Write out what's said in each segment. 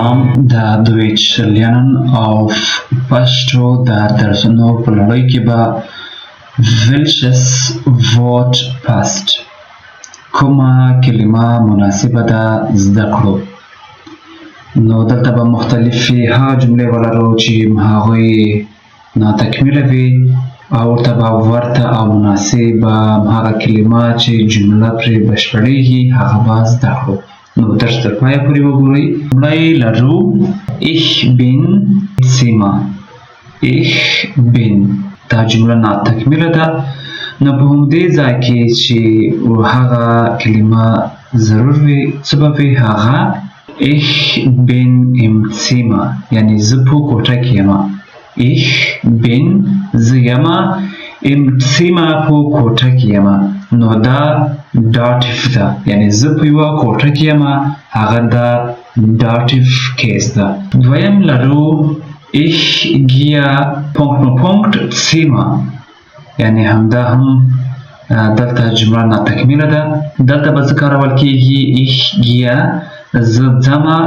Salam, der Deutsch lernen auf Pashto der Darsuno Poloi کې به welches Wort passt کومه کلمه مناسبه ده زده کړو. نو دلته به مختلفې هغه جملې ولرو چې هغوی ناتکمیله وي او ورته به ورته او مناسبه هغه کلمه چې جمله پرې بشپړېږي هغه به زده کړو. نو درس تر پایه پورې وګورئ. لومړی لرو ich bin سیمه. ich bin دا جمله ناتکمیله ده. نو په همدې ځای کې چې هغه کلمه ضرور وي څه به وي هغه ich bin im Zimmer یعنې زه په کوټه کې یم. ich bin زه یم im Zimmer په کوټه کې یم. نو دا داتیف ده یعنې زه په یوه کوټه کې یم هغه دا داتیف کیس ده. دویم لرو ich gehe ... Zimmer یعنې همدا هم دلته جمله ناتکمیله ده. دلته به څه کارول کېږي ich gehe زه ځمه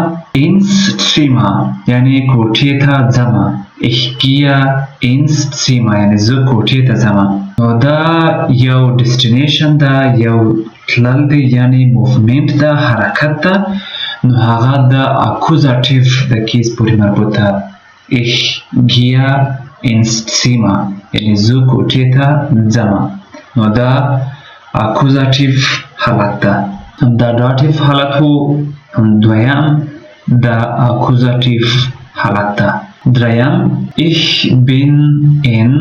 ins Zimmer یعنې کوټې ته ځمه. ich gehe ins Zimmer یعنې زه کوټې ته ځمه. نو دا یو destination ده یو تلل دی یعنې موومنټ ده حرکت ده. نو هغه د اکوزاتیف د کیس پورې مربوط ده. ich gehe ins Zimmer یعنې زه کوټې ته ځمه. نو دا اکوزاتیف حالت ده. دا داتیف حالت و. دویم دا اکوزاتیف حالت ده. دریم ich bin in ...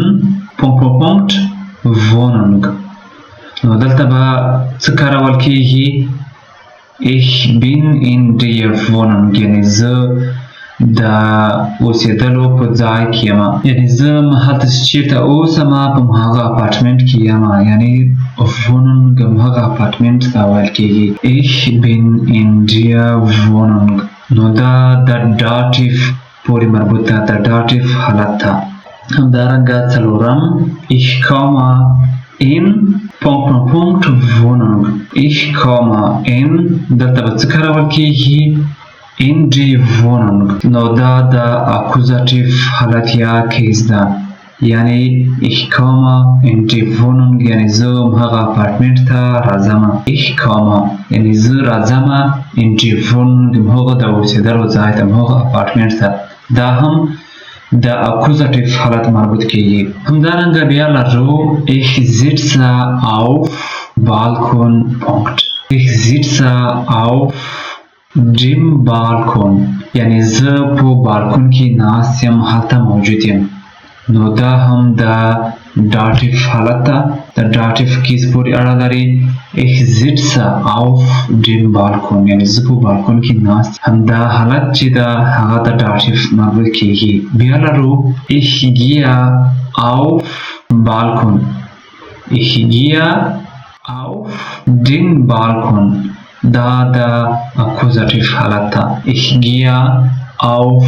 Wohnung. نو دلته به څه کارول کېږي ich bin in der Wohnung یعنې زه د اوسېدلو په ځای کې یم یعنې زه هلته چې چېرته اوسم په هماغه اپارټمنټ کې یم یعنې Wohnung هماغه اپارټمنټ ته ویل کېږي. ich bin in der Wohnung. نو دا د داتیف پورې مربوط ده د داتیف حالت ته. همدارنګه څلورم ich komme in ... Wohnung. ich komme in دلته به څه کارول کېږي in die Wohnung. نو دا د اکوزاتیف حالت یا کیس ده یعنې ich komme in die Wohnung یعنې زه هماغه اپارټمنټ ته راځم. ich komme یعنې زه راځم in die Wohnung هماغه د اوسېدلو ځای ته هماغه اپارټمنټ ته. دا هم د اکوزاتیف حالت مربوط کېږي. همدارنګه بیا لرو ich sitze auf Balkon ... ich sitze auf dem Balkon یعنې زه په بالکون کې ناست یم هلته موجود یم. نو دا هم د داتیف حالت ده د داتیف کیس پورې اړه لري. ich sitze auf dem Balkon یعنې زه په بالکون کې ناست همدا حالت چې ده هغه د داتیف مربوط کېږي. بیا لرو ich gehe auf Balkon. ich gehe auf den Balkon دا د اکوزاتیف حالت ده. ich gehe auf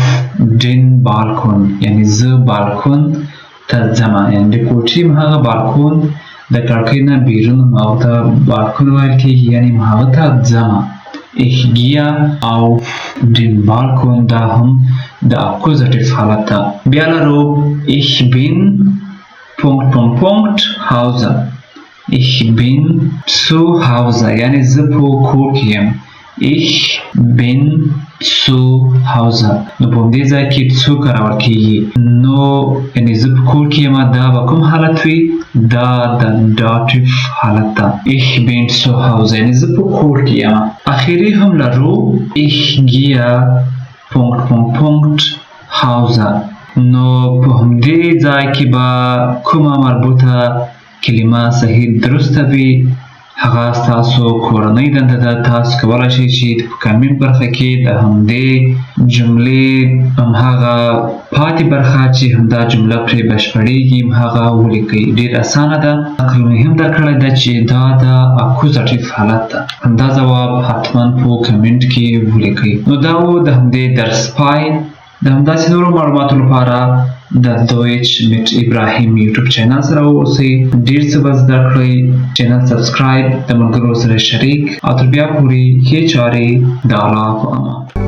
den Balkon یعنې زه بالکون ته ځم یعنې د کوټې هغه بالکون د کړکۍ نه بیرون او ته بالکون ویل کېږي یعنې هغه ته ځم. ich gehe auf den Balkon دا هم د اکوزاتیف حالت ده. بیا لرو ich bin ... Hause. ich bin zu Hause یعنې زه په کور کې یم. ich bin zu Hause. نو په همدې ځای کې څو کارول کېږي. نو یعنې زه په کور کې یم دا به کوم حالت وي دا د داتیف حالت ده. ich bin zu Hause یعنې زه په کور کې یم. اخري هم لرو ich gehe ... Hause. نو په همدې ځای کې به کومه مربوطه کلمه صحیح درسته وي هغه ستاسو کورنۍ دنده ده. تاسو کولی شئ چې په کامنټ برخه کې د همدې جملې همهغه پاتې برخه چې همدا جمله پرې بشپړېږي همهغه ولیکئ. ډېر اسانه ده. عقل مې هم دا کړی ده چې دا د اکوزاتیف حالت ده. همدا ځواب حتما په کامنټ کې ولیکئ. نو دا و د همدې درس پای. د همداسې نورو معلوماتو لپاره د دویچ میټ ابراهیم یوټیوب چینل سره اوسئ. ډېر څه به زده کړئ. چینل سبسکرایب د ملګرو سره شریک او تر بیا پورې ښې چارې د الله په امان.